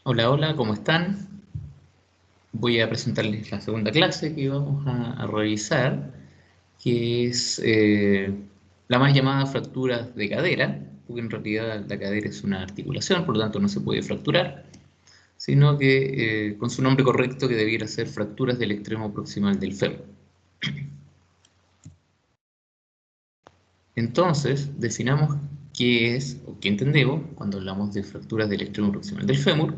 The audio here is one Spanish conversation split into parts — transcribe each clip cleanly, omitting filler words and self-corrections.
Hola, hola, ¿cómo están? Voy a presentarles la segunda clase que vamos a revisar, que es la más llamada fracturas de cadera, porque en realidad la cadera es una articulación, por lo tanto no se puede fracturar, sino que con su nombre correcto que debiera ser fracturas del extremo proximal del fémur. Entonces, definamos qué es o qué entendemos cuando hablamos de fracturas del extremo proximal del fémur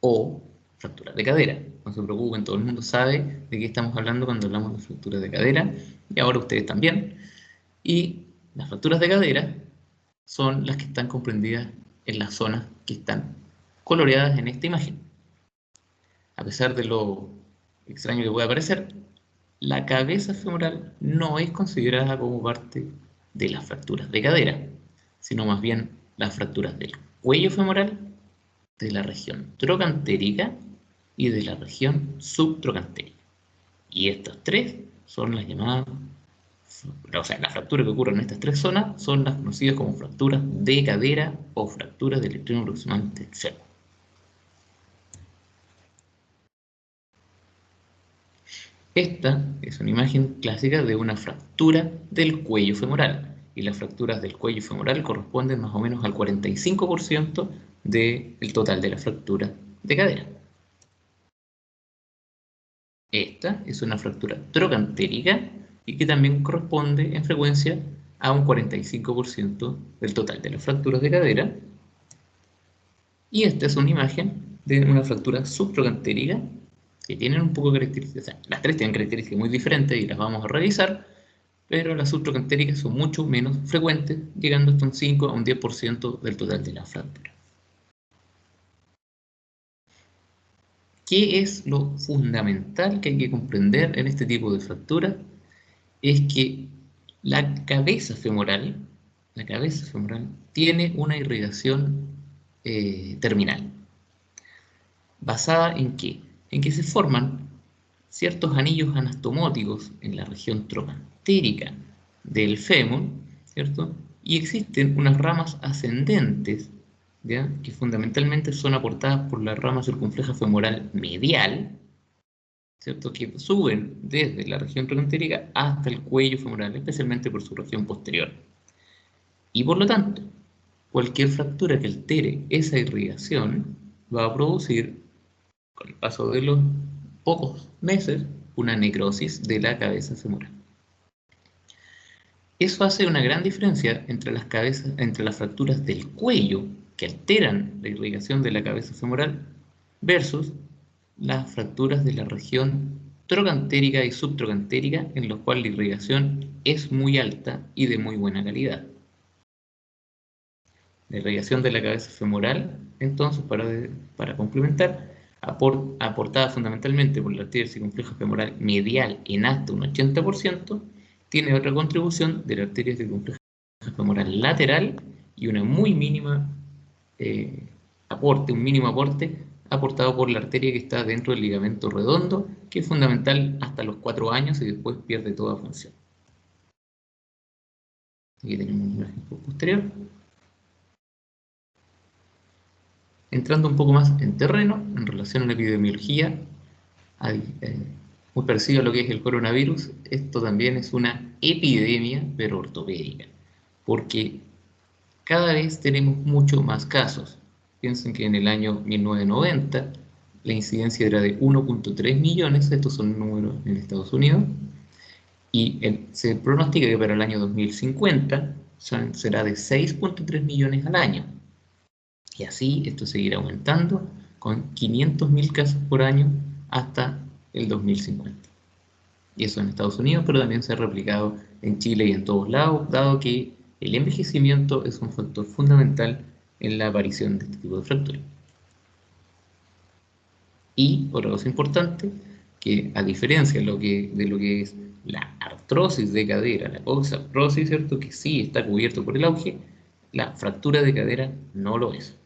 o fracturas de cadera. No se preocupen, todo el mundo sabe de qué estamos hablando cuando hablamos de fracturas de cadera y ahora ustedes también. Y las fracturas de cadera son las que están comprendidas en las zonas que están coloreadas en esta imagen. A pesar de lo extraño que pueda parecer, la cabeza femoral no es considerada como parte de las fracturas de cadera, sino más bien las fracturas del cuello femoral, de la región trocantérica y de la región subtrocantérica. Y estas tres son las llamadas, o sea, las fracturas que ocurren en estas tres zonas son las conocidas como fracturas de cadera o fracturas del extremo proximal del fémur. Esta es una imagen clásica de una fractura del cuello femoral, y las fracturas del cuello femoral corresponden más o menos al 45% del total de la fractura de cadera. Esta es una fractura trocantérica y que también corresponde en frecuencia a un 45% del total de las fracturas de cadera. Y esta es una imagen de una fractura subtrocantérica que tienen un poco de características. O sea, las tres tienen características muy diferentes y las vamos a revisar, pero las subtrocantéricas son mucho menos frecuentes, llegando hasta un 5 a un 10% del total de la fractura. ¿Qué es lo fundamental que hay que comprender en este tipo de fractura? Es que la cabeza femoral tiene una irrigación terminal. ¿Basada en qué? En que se forman ciertos anillos anastomóticos en la región trocantérica del fémur, ¿cierto? Y existen unas ramas ascendentes, ¿ya? Que fundamentalmente son aportadas por la rama circunfleja femoral medial, ¿cierto? Que suben desde la región trocantérica hasta el cuello femoral, especialmente por su región posterior. Y por lo tanto, cualquier fractura que altere esa irrigación va a producir, con el paso de los pocos meses, una necrosis de la cabeza femoral. Eso hace una gran diferencia entre entre las fracturas del cuello, que alteran la irrigación de la cabeza femoral, versus las fracturas de la región trocantérica y subtrocantérica, en los cuales la irrigación es muy alta y de muy buena calidad. La irrigación de la cabeza femoral, entonces, para complementar, aportada fundamentalmente por la arteria circunfleja femoral medial en hasta un 80%, tiene otra contribución de la arteria circunfleja femoral lateral y una muy mínima un mínimo aporte aportado por la arteria que está dentro del ligamento redondo, que es fundamental hasta los 4 años y después pierde toda función. Aquí tenemos una imagen posterior. Entrando un poco más en terreno, en relación a la epidemiología, muy parecido a lo que es el coronavirus, esto también es una epidemia, pero ortopédica, porque cada vez tenemos mucho más casos. Piensen que en el año 1990 la incidencia era de 1.3 millones, estos son números en Estados Unidos, y se pronostica que para el año 2050 será de 6.3 millones al año. Y así esto seguirá aumentando con 500.000 casos por año hasta el 2050. Y eso en Estados Unidos, pero también se ha replicado en Chile y en todos lados, dado que el envejecimiento es un factor fundamental en la aparición de este tipo de fracturas. Y otra cosa importante, que a diferencia de lo que es la artrosis de cadera, la coxartrosis, ¿cierto? Que sí está cubierto por el auge, la fractura de cadera no lo es.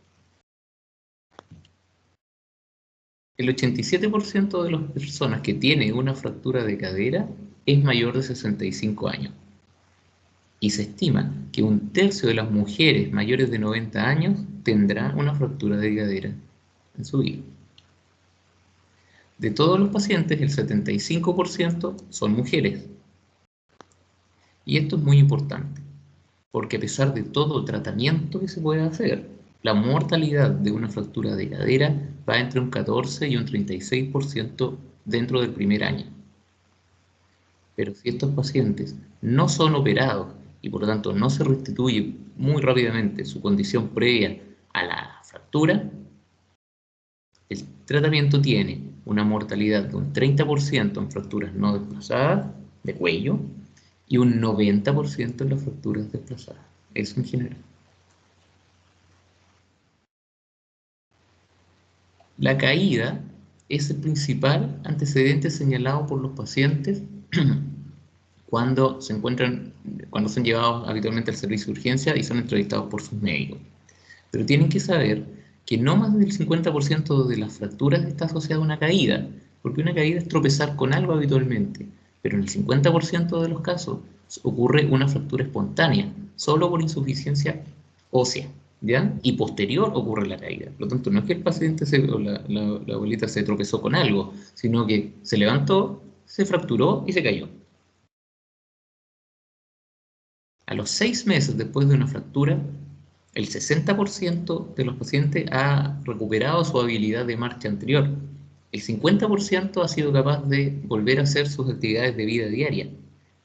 El 87% de las personas que tienen una fractura de cadera es mayor de 65 años. Y se estima que un tercio de las mujeres mayores de 90 años tendrá una fractura de cadera. en su vida. De todos los pacientes, el 75% son mujeres. Y esto es muy importante, porque a pesar de todo tratamiento que se puede hacer, la mortalidad de una fractura de cadera va entre un 14 y un 36% dentro del primer año. Pero si estos pacientes no son operados y por lo tanto no se restituye muy rápidamente su condición previa a la fractura, el tratamiento tiene una mortalidad de un 30% en fracturas no desplazadas de cuello y un 90% en las fracturas desplazadas. Eso en general. La caída es el principal antecedente señalado por los pacientes cuando cuando son llevados habitualmente al servicio de urgencia y son entrevistados por sus médicos. Pero tienen que saber que no más del 50% de las fracturas está asociada a una caída, porque una caída es tropezar con algo habitualmente, pero en el 50% de los casos ocurre una fractura espontánea, solo por insuficiencia ósea, ¿ya? Y posterior ocurre la caída. Por lo tanto, no es que el paciente o la abuelita se tropezó con algo, sino que se levantó, se fracturó y se cayó. A los 6 meses después de una fractura, el 60% de los pacientes ha recuperado su habilidad de marcha anterior. El 50% ha sido capaz de volver a hacer sus actividades de vida diaria.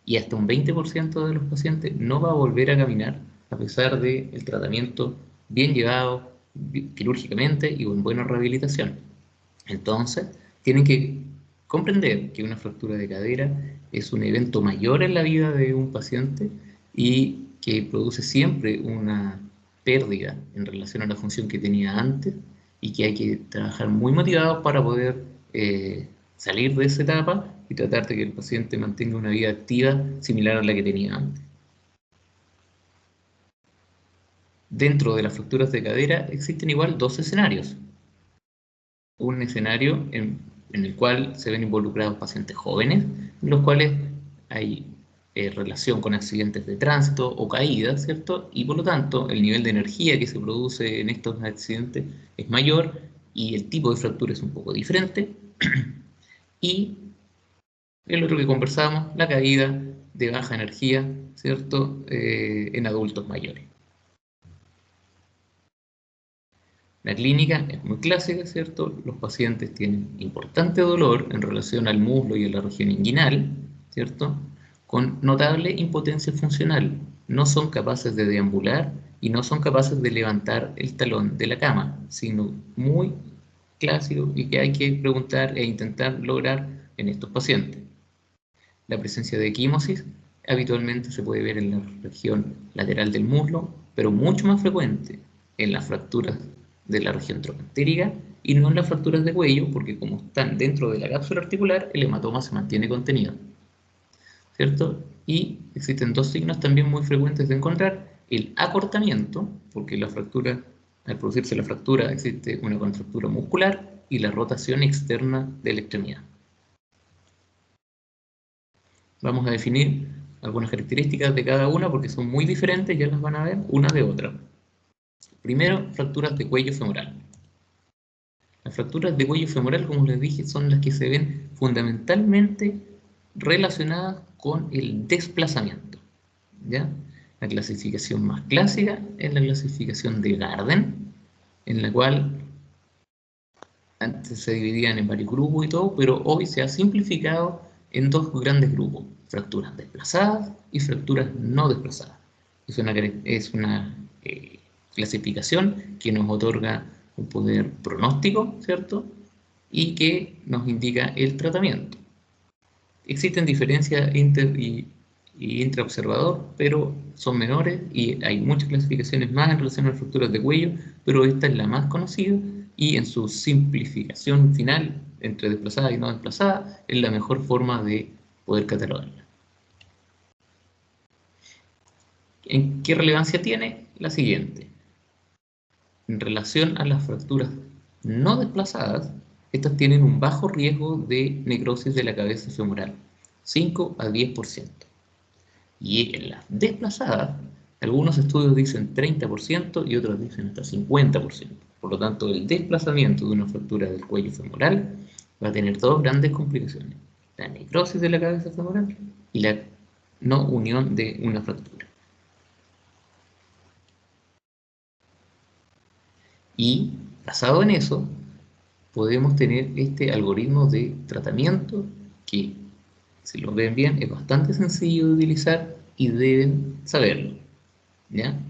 Y hasta un 20% de los pacientes no va a volver a caminar a pesar del tratamiento bien llevado quirúrgicamente y con buena rehabilitación. Entonces, tienen que comprender que una fractura de cadera es un evento mayor en la vida de un paciente y que produce siempre una pérdida en relación a la función que tenía antes y que hay que trabajar muy motivados para poder salir de esa etapa y tratar de que el paciente mantenga una vida activa similar a la que tenía antes. Dentro de las fracturas de cadera existen igual dos escenarios. Un escenario en el cual se ven involucrados pacientes jóvenes, en los cuales hay relación con accidentes de tránsito o caídas, ¿cierto? Y por lo tanto, el nivel de energía que se produce en estos accidentes es mayor y el tipo de fractura es un poco diferente. Y el otro que conversamos, la caída de baja energía, ¿cierto? En adultos mayores. La clínica es muy clásica, ¿cierto? Los pacientes tienen importante dolor en relación al muslo y a la región inguinal, ¿cierto? Con notable impotencia funcional. No son capaces de deambular y no son capaces de levantar el talón de la cama, sino muy clásico y que hay que preguntar e intentar lograr en estos pacientes. La presencia de equimosis habitualmente se puede ver en la región lateral del muslo, pero mucho más frecuente en las fracturas de la región trocantérica y no en las fracturas de cuello, porque como están dentro de la cápsula articular, el hematoma se mantiene contenido, ¿cierto? Y existen dos signos también muy frecuentes de encontrar: el acortamiento, porque la fractura, al producirse la fractura, existe una contractura muscular, y la rotación externa de la extremidad. Vamos a definir algunas características de cada una porque son muy diferentes, ya las van a ver una de otra. Primero, fracturas de cuello femoral. Las fracturas de cuello femoral, como les dije, son las que se ven fundamentalmente relacionadas con el desplazamiento, ¿ya? La clasificación más clásica es la clasificación de Garden, en la cual antes se dividían en varios grupos y todo, pero hoy se ha simplificado en dos grandes grupos: fracturas desplazadas y fracturas no desplazadas. Es una clasificación que nos otorga un poder pronóstico, ¿cierto? Y que nos indica el tratamiento. Existen diferencias intraobservador, pero son menores y hay muchas clasificaciones más en relación a las fracturas de cuello, pero esta es la más conocida y en su simplificación final, entre desplazada y no desplazada, es la mejor forma de poder catalogarla. ¿En qué relevancia tiene? La siguiente. En relación a las fracturas no desplazadas, estas tienen un bajo riesgo de necrosis de la cabeza femoral, 5 a 10%. Y en las desplazadas, algunos estudios dicen 30% y otros dicen hasta 50%. Por lo tanto, el desplazamiento de una fractura del cuello femoral va a tener dos grandes complicaciones: la necrosis de la cabeza femoral y la no unión de una fractura. Y basado en eso, podemos tener este algoritmo de tratamiento que, si lo ven bien, es bastante sencillo de utilizar y deben saberlo, ¿ya?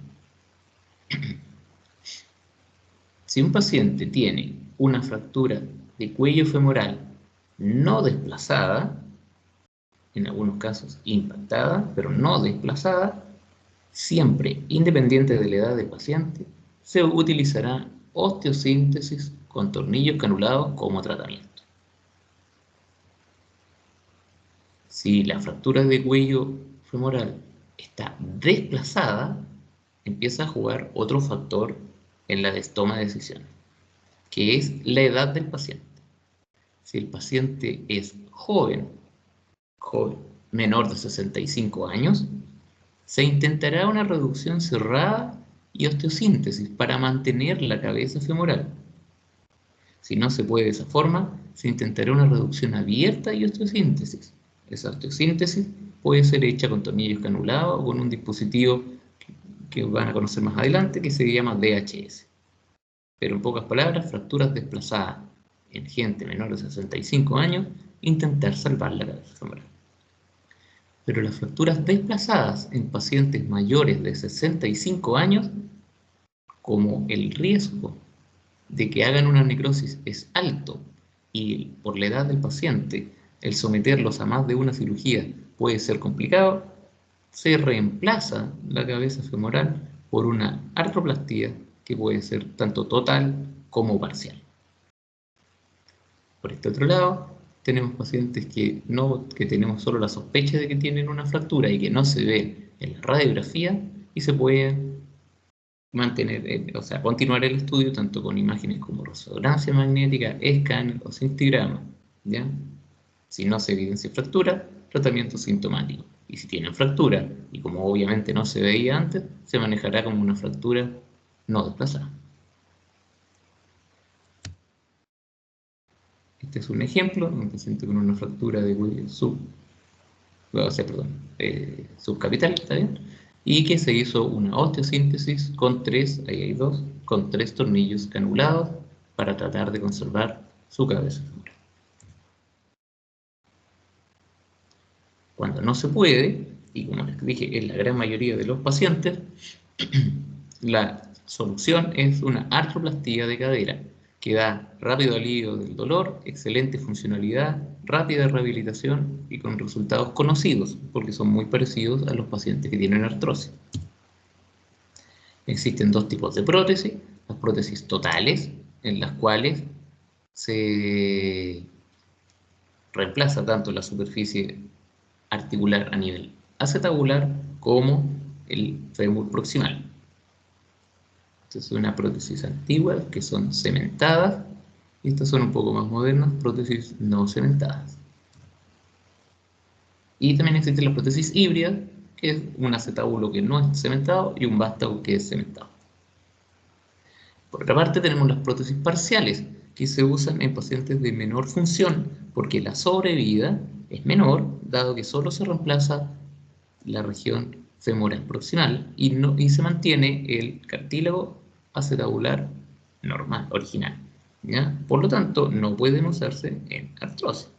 Si un paciente tiene una fractura de cuello femoral no desplazada, en algunos casos impactada, pero no desplazada, siempre, independiente de la edad del paciente, se utilizará osteosíntesis con tornillos canulados como tratamiento. Si la fractura de cuello femoral está desplazada, empieza a jugar otro factor en la toma de decisiones, que es la edad del paciente. Si el paciente es joven, menor de 65 años, se intentará una reducción cerrada y osteosíntesis para mantener la cabeza femoral. Si no se puede de esa forma, se intentará una reducción abierta y osteosíntesis. Esa osteosíntesis puede ser hecha con tornillos canulados o con un dispositivo que van a conocer más adelante, que se llama DHS. Pero en pocas palabras, fracturas desplazadas en gente menor de 65 años, intentar salvar la cabeza femoral. Pero las fracturas desplazadas en pacientes mayores de 65 años, como el riesgo de que hagan una necrosis es alto y por la edad del paciente el someterlos a más de una cirugía puede ser complicado, se reemplaza la cabeza femoral por una artroplastía que puede ser tanto total como parcial. Por este otro lado, tenemos pacientes que tenemos solo la sospecha de que tienen una fractura y que no se ve en la radiografía y se puede continuar el estudio tanto con imágenes como resonancia magnética, escáner o cintigrama, ¿ya? Si no se evidencia fractura, tratamiento sintomático. Y si tienen fractura, y como obviamente no se veía antes, se manejará como una fractura no desplazada. Este es un ejemplo de un paciente con una fractura de cuello subcapital, ¿está bien? Y que se hizo una osteosíntesis con con tres tornillos canulados para tratar de conservar su cabeza femoral. Cuando no se puede, y como les dije, en la gran mayoría de los pacientes, la solución es una artroplastía de cadera, que da rápido alivio del dolor, excelente funcionalidad, rápida rehabilitación y con resultados conocidos, porque son muy parecidos a los pacientes que tienen artrosis. Existen dos tipos de prótesis: las prótesis totales, en las cuales se reemplaza tanto la superficie articular a nivel acetabular como el fémur proximal. Esta es una prótesis antigua que son cementadas, y estas son un poco más modernas, prótesis no cementadas. Y también existe la prótesis híbrida, que es un acetábulo que no es cementado y un vástago que es cementado. Por otra parte, tenemos las prótesis parciales, que se usan en pacientes de menor función, porque la sobrevida es menor, dado que solo se reemplaza la región femoral proximal y se mantiene el cartílago acetabular normal, original, ¿ya? Por lo tanto, no pueden usarse en artrosis.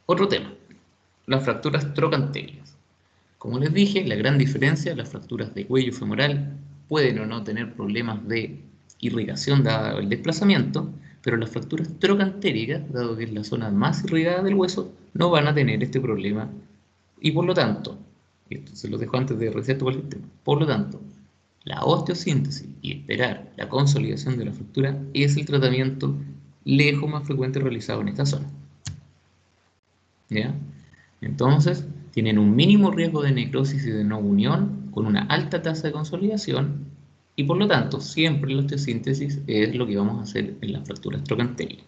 Otro tema: las fracturas trocantérias. Como les dije, la gran diferencia: las fracturas de cuello femoral pueden o no tener problemas de irrigación dado el desplazamiento, pero las fracturas trocantéricas, dado que es la zona más irrigada del hueso, no van a tener este problema y por lo tanto, esto se lo dejo antes de recitar todo el tema, por lo tanto, la osteosíntesis y esperar la consolidación de la fractura es el tratamiento lejos más frecuente realizado en esta zona, ¿ya? Entonces, tienen un mínimo riesgo de necrosis y de no unión, con una alta tasa de consolidación, y por lo tanto, siempre la osteosíntesis es lo que vamos a hacer en las fracturas trocantéricas.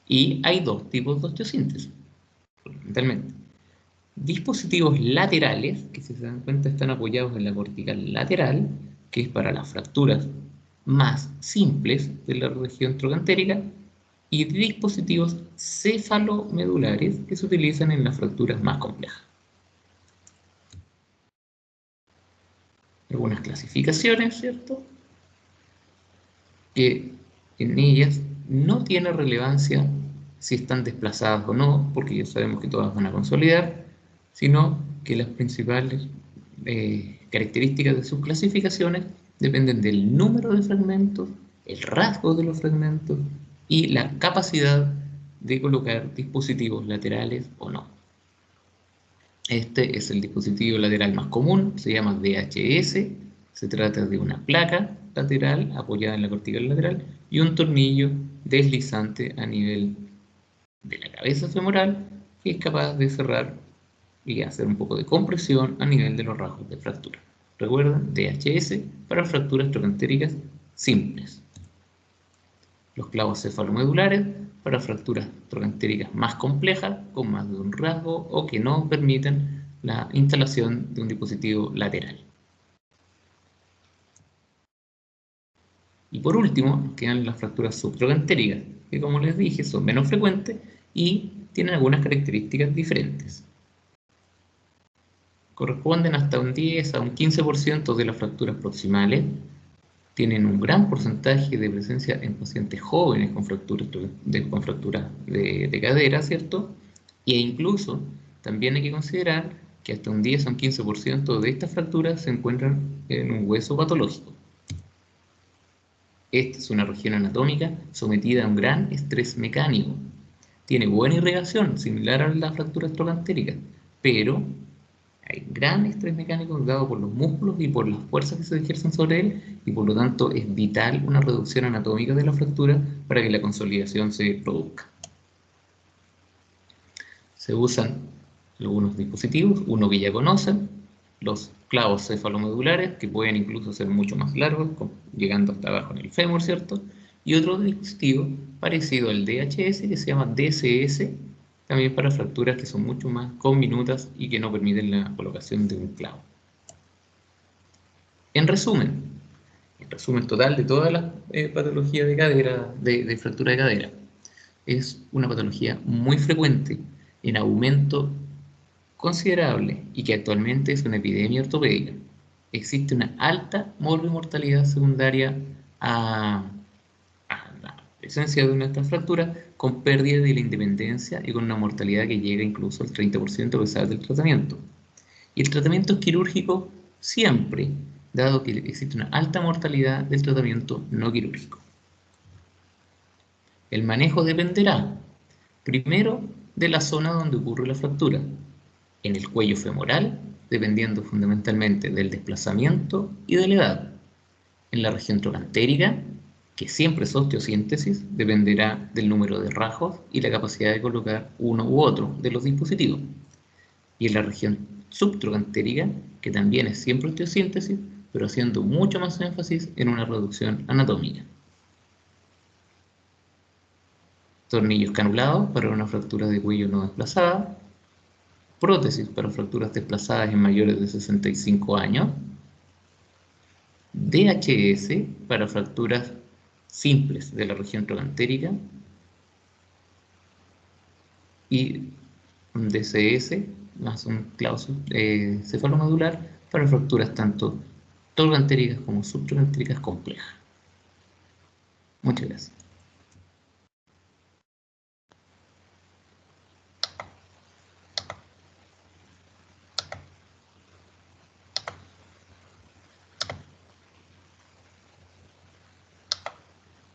Y hay dos tipos de osteosíntesis, fundamentalmente: dispositivos laterales, que si se dan cuenta están apoyados en la cortical lateral, que es para las fracturas más simples de la región trocantérica, y dispositivos cefalomedulares que se utilizan en las fracturas más complejas. Algunas clasificaciones, ¿cierto? Que en ellas no tiene relevancia si están desplazadas o no, porque ya sabemos que todas van a consolidar, sino que las principales características de sus clasificaciones dependen del número de fragmentos, el rasgo de los fragmentos y la capacidad de colocar dispositivos laterales o no. Este es el dispositivo lateral más común, se llama DHS, se trata de una placa lateral apoyada en la cortical lateral y un tornillo deslizante a nivel de la cabeza femoral que es capaz de cerrar y hacer un poco de compresión a nivel de los rasgos de fractura. Recuerden, DHS para fracturas trocantéricas simples. Los clavos cefalomedulares para fracturas trocantéricas más complejas, con más de un rasgo o que no permiten la instalación de un dispositivo lateral. Y por último, nos quedan las fracturas subtrocantéricas, que como les dije son menos frecuentes y tienen algunas características diferentes. Corresponden hasta un 10 a un 15% de las fracturas proximales, tienen un gran porcentaje de presencia en pacientes jóvenes con fracturas de cadera, ¿cierto? E incluso también hay que considerar que hasta un 10 a un 15% de estas fracturas se encuentran en un hueso patológico. Esta es una región anatómica sometida a un gran estrés mecánico. Tiene buena irrigación, similar a las fracturas trocantéricas, pero hay gran estrés mecánico dado por los músculos y por las fuerzas que se ejercen sobre él, y por lo tanto es vital una reducción anatómica de la fractura para que la consolidación se produzca. Se usan algunos dispositivos, uno que ya conocen, los clavos cefalomedulares, que pueden incluso ser mucho más largos, llegando hasta abajo en el fémur, ¿cierto? Y otro dispositivo parecido al DHS que se llama DCS, también para fracturas que son mucho más conminutas y que no permiten la colocación de un clavo. En resumen total de todas las patologías de cadera, de fractura de cadera, es una patología muy frecuente, en aumento considerable y que actualmente es una epidemia ortopédica. Existe una alta morbimortalidad secundaria a la presencia de una de estas fracturas, con pérdida de la independencia y con una mortalidad que llega incluso al 30% a pesar del tratamiento. Y el tratamiento es quirúrgico siempre, dado que existe una alta mortalidad del tratamiento no quirúrgico. El manejo dependerá, primero, de la zona donde ocurre la fractura, en el cuello femoral, dependiendo fundamentalmente del desplazamiento y de la edad. En la región trocantérica, que siempre es osteosíntesis, dependerá del número de rasgos y la capacidad de colocar uno u otro de los dispositivos. Y en la región subtrocantérica, que también es siempre osteosíntesis, pero haciendo mucho más énfasis en una reducción anatómica. Tornillos canulados para una fractura de cuello no desplazada, prótesis para fracturas desplazadas en mayores de 65 años, DHS para fracturas simples de la región trocantérica y un DCS más un clavo cefalomedular para fracturas tanto trocantéricas como subtrocantéricas complejas. Muchas gracias.